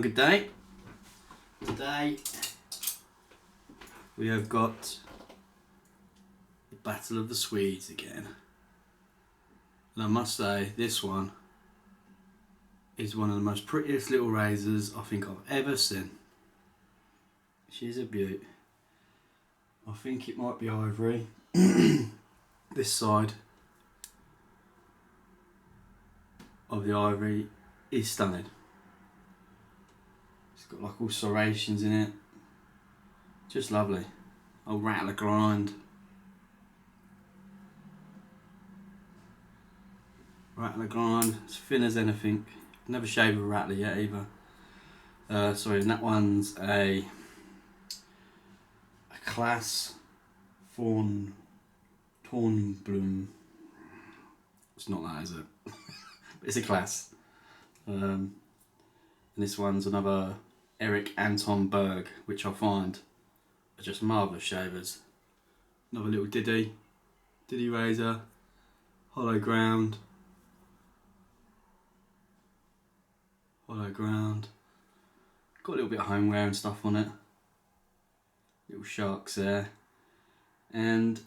Good day. Today we have got the Battle of the Swedes again, and I must say this one is one of the most prettiest little razors I think I've ever seen. She's a beaut. I think it might be ivory. This side of the ivory is stunning. It's got like all serrations in it. Just lovely. I'll rattle a grind. Rattle a grind. As thin as anything. Never shaved a rattler yet either. Sorry, and that one's a Klas Tornblom. It's not that, is it? It's a Klas. And this one's another Erik Anton Berg, which I find are just marvellous shavers. Another little diddy razor, hollow ground. Got a little bit of homeware and stuff on it. Little sharks there. And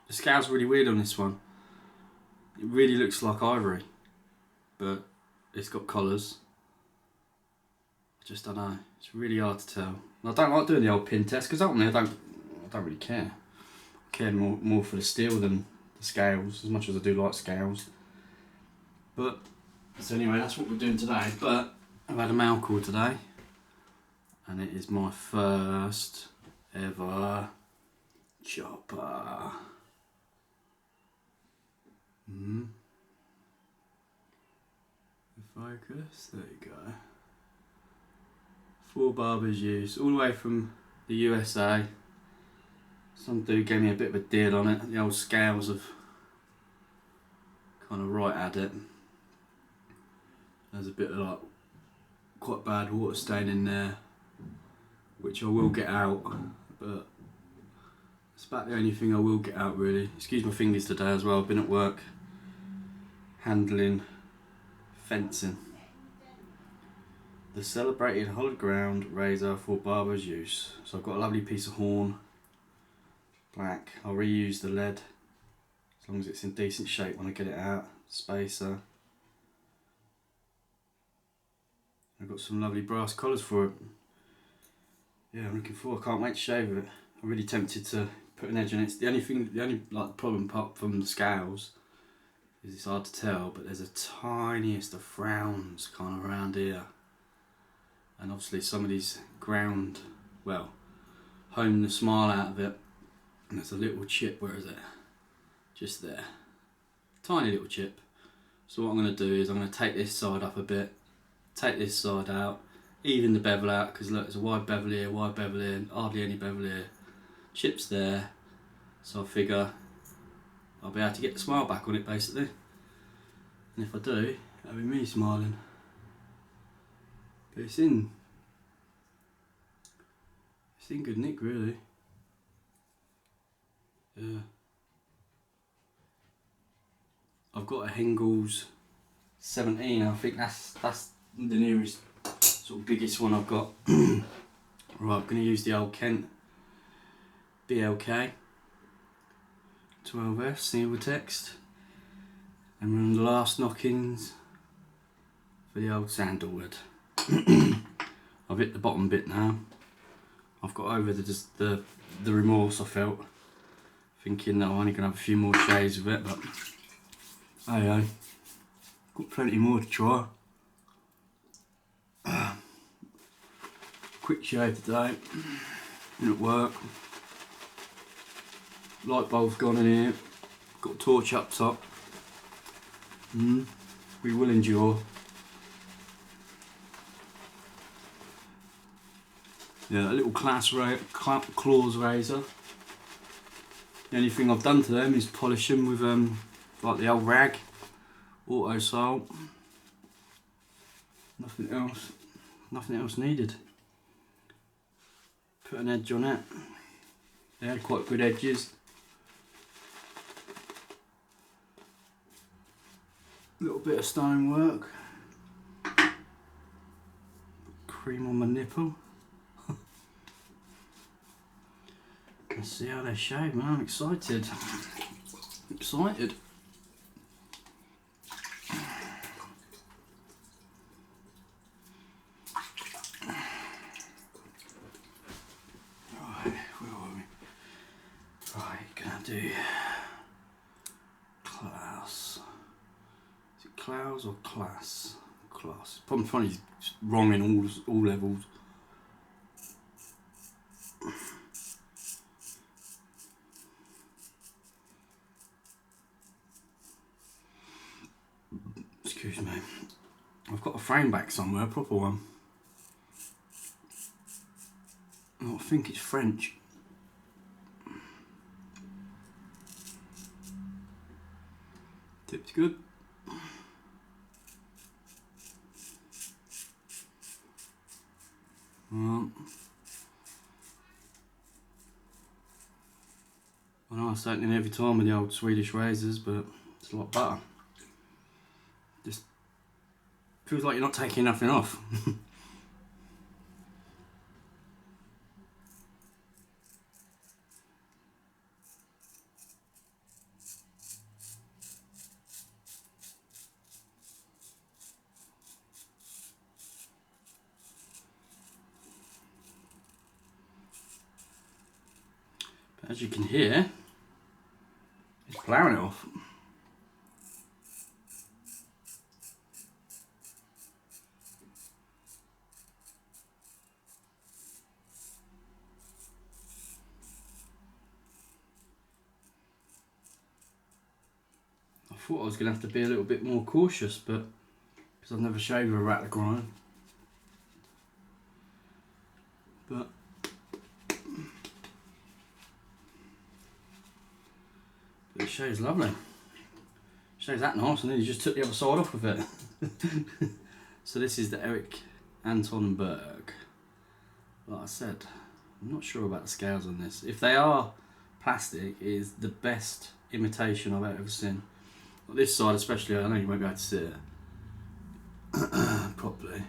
the scale's really weird on this one. It really looks like ivory, but it's got collars. I just don't know. It's really hard to tell. And I don't like doing the old pin test because ultimately I don't really care. I care more for the steel than the scales, as much as I do like scales. But so anyway, that's what we're doing today. But I've had a mail call today, and it is my first ever chopper. Focus, there you go. 4 barbers use, all the way from the USA. Some dude gave me a bit of a deal on it. The old scales have kind of right at it. There's a bit of like quite bad water stain in there, which I will get out, but it's about the only thing I will get out really. Excuse my fingers today as well, I've been at work handling fencing. The celebrated hollow ground razor for barber's use. So I've got a lovely piece of horn, black. I'll reuse the lead as long as it's in decent shape when I get it out. Spacer. I've got some lovely brass collars for it. Yeah, I'm looking forward. I can't wait to shave it. I'm really tempted to put an edge on it. The only like problem apart from the scales is it's hard to tell, but there's a tiniest of frowns kind of around here. And obviously some of these ground, well, hone the smile out of it. And there's a little chip, where is it? Just there. Tiny little chip. So what I'm going to do is I'm going to take this side up a bit, take this side out, even the bevel out, because look, there's a wide bevel here, and hardly any bevel here. Chips there. So I figure I'll be able to get the smile back on it basically. And if I do, that'll be me smiling. But it's in good nick really. Yeah. I've got a Hengel's 17, I think that's the nearest sort of biggest one I've got. Right, I'm going to use the old Kent BLK 12S single text, and we're on the last knockings for the old sandalwood. I've hit the bottom bit now. I've got over the remorse I felt, thinking that I'm only going to have a few more shaves of it, but hey, got plenty more to try. Quick shave today, been at work. Light bulb's gone in here, got a torch up top. We will endure. Yeah, a little Klaus razor. The only thing I've done to them is polish them with like the old rag, auto salt. Nothing else needed. Put an edge on it. They had quite good edges. Little bit of stonework. cream on my nipple. Let's see how they shave, man. I'm excited. Excited. Right, where are we? Right, gonna do Klaus. Is it Klaus or Klas? Klas. Probably funny, it's wrong in all levels. Excuse me. I've got a frame back somewhere, a proper one. Oh, I think it's French. Tip's good. I know I say it in every time with the old Swedish razors, but it's a lot better. Just feels like you're not taking nothing off. But as you can hear, it's ploughing it off. I thought I was going to have to be a little bit more cautious, but because I've never shaved with a rattler grind. But it shaves lovely. Shaves that nice, and then you just took the other side off with it. So this is the Erik Anton Berg. Like I said, I'm not sure about the scales on this. If they are plastic, it is the best imitation I've ever seen. On this side especially, I know you won't be able to see it properly,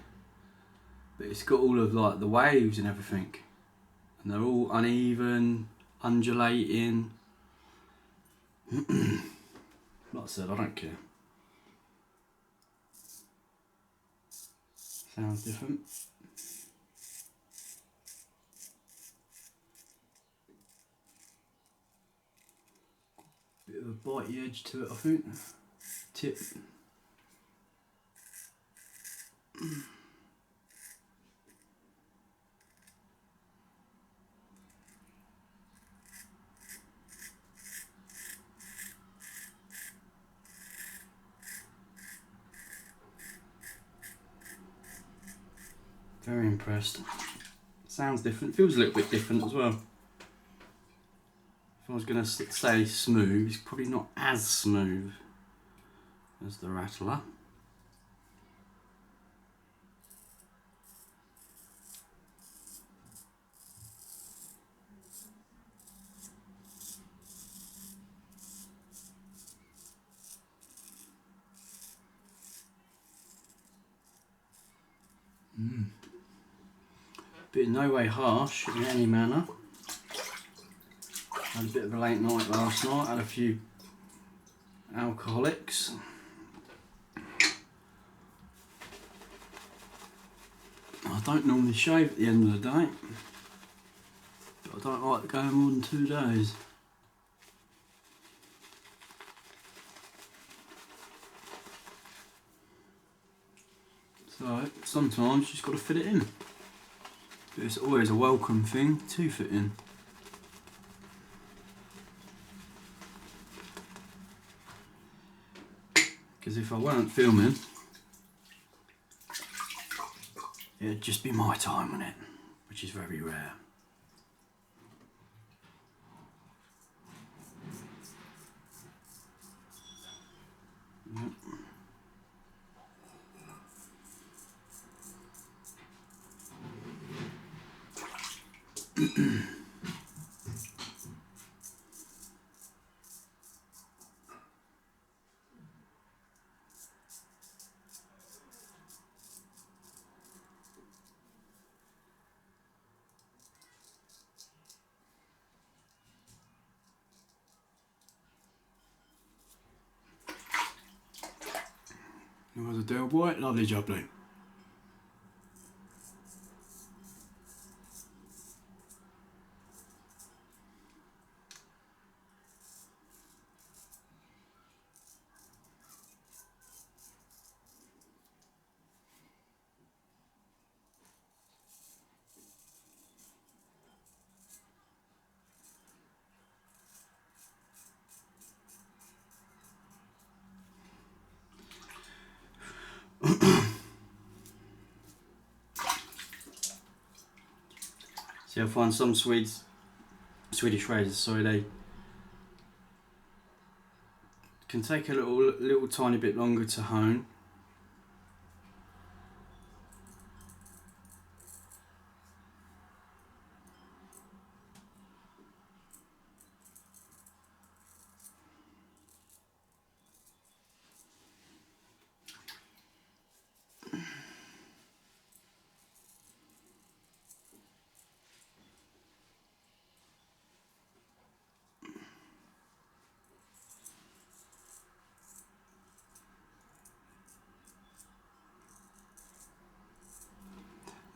but it's got all of like the waves and everything, and they're all uneven, undulating. Like I said, I don't care. Sounds different. Bit of a bitey edge to it, I think. Tip. Very impressed. Sounds different. Feels a little bit different as well. If I was going to say smooth, it's probably not as smooth as the rattler. But in no way harsh in any manner. Had a bit of a late night last night, had a few alcoholics. I don't normally shave at the end of the day, but I don't like going more than 2 days. So sometimes you just got to fit it in. But it's always a welcome thing to fit in. Because if I weren't filming, it'd just be my time on it, which is very rare. Yep. You want a deal, boy? Lovely jubbly. See, I find some Swedish razors, sorry, they can take a little tiny bit longer to hone.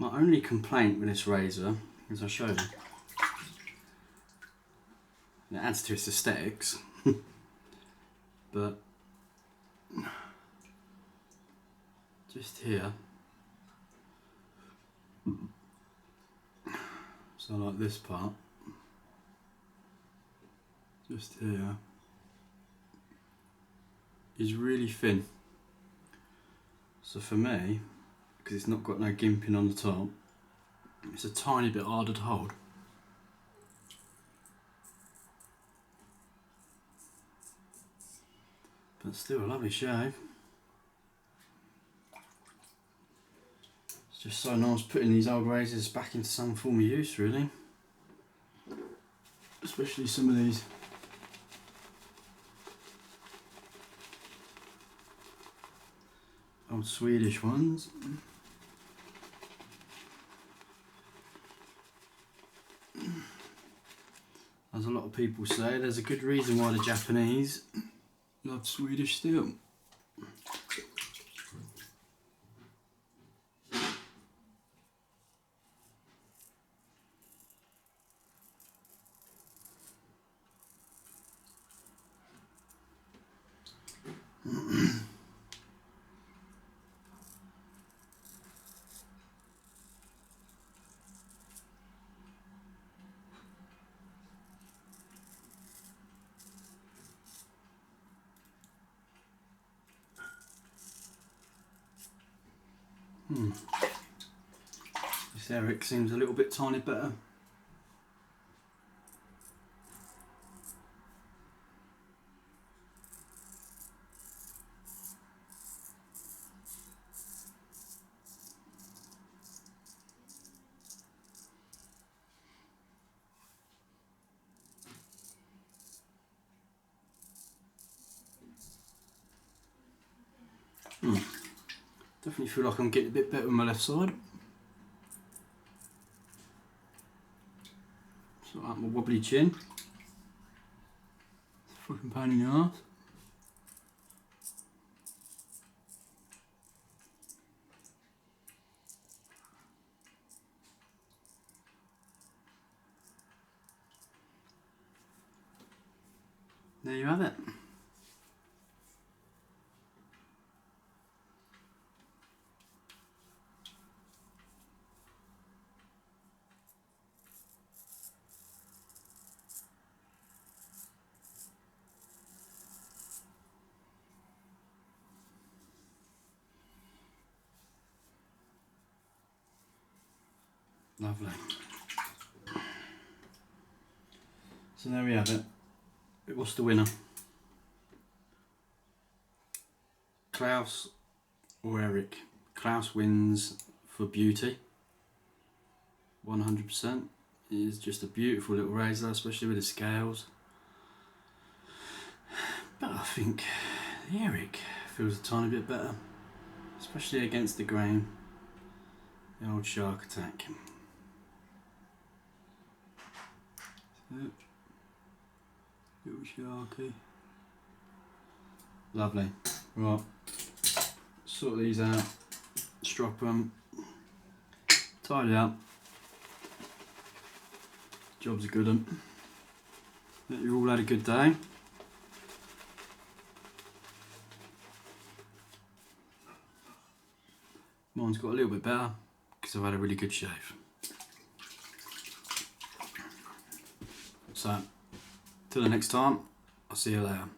My only complaint with this razor, as I'll show you, it adds to its aesthetics, but just here, so like this part, just here, is really thin. So for me, because it's not got no gimping on the top, it's a tiny bit harder to hold. But still a lovely shave. It's just so nice putting these old razors back into some form of use, really. Especially some of these old Swedish ones. As a lot of people say, there's a good reason why the Japanese love Swedish steel. This Erik seems a little bit tiny better. Definitely feel like I'm getting a bit better on my left side. Sort out my wobbly chin. Fucking pain in the arse. There you have it. Lovely. So there we have it. What's the winner? Klaus or Erik? Klaus wins for beauty. 100%. It is just a beautiful little razor, especially with the scales. But I think the Erik feels a tiny bit better, especially against the grain. The old shark attack. Little sharky. Lovely. Right. sort these out, strop them, tidy up. Job's a good one. Hope you all had a good day. Mine's got a little bit better because I've had a really good shave. So, till the next time, I'll see you later.